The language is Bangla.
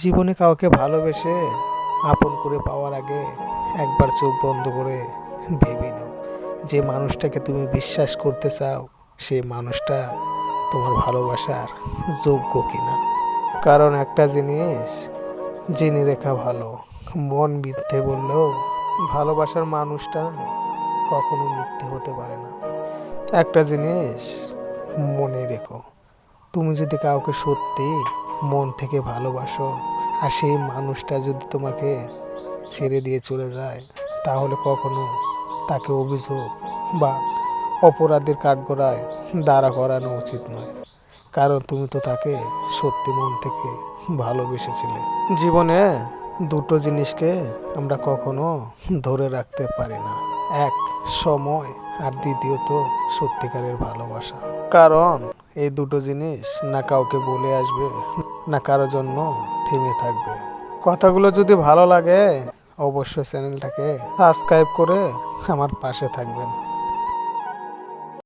জীবনে কাউকে ভালোবেসে আপন করে পাওয়ার আগে একবার চোখ বন্ধ করে ভেবে নাও যে মানুষটাকে তুমি বিশ্বাস করতে চাও সে মানুষটা তোমার ভালোবাসার যোগ্য কিনা। কারণ একটা জিনিস জেনে রেখা ভালো, মন মিথ্যে বললেও ভালোবাসার মানুষটা কখনো মিথ্যে হতে পারে না। একটা জিনিস মনে রেখো, তুমি যদি কাউকে সত্যি মন থেকে ভালোবাসো আর সেই মানুষটা যদি তোমাকে ছেড়ে দিয়ে চলে যায়, তাহলে কখনো তাকে অভিযোগ বা অপরাধের কাঠগড়ায় দাঁড়া করানো উচিত নয়। কারণ তুমি তো তাকে সত্যি মন থেকে ভালোবেসেছিলে। জীবনে দুটো জিনিসকে আমরা কখনো ধরে রাখতে পারি না, এক সময় আর দ্বিতীয়ত সত্যিকারের ভালোবাসা। কারণ এই দুটো জিনিস না কাউকে বলে আসবে, না কারোর জন্য থেমে থাকবে। কথাগুলো যদি ভালো লাগে অবশ্যই চ্যানেলটাকে সাবস্ক্রাইব করে আমার পাশে থাকবেন।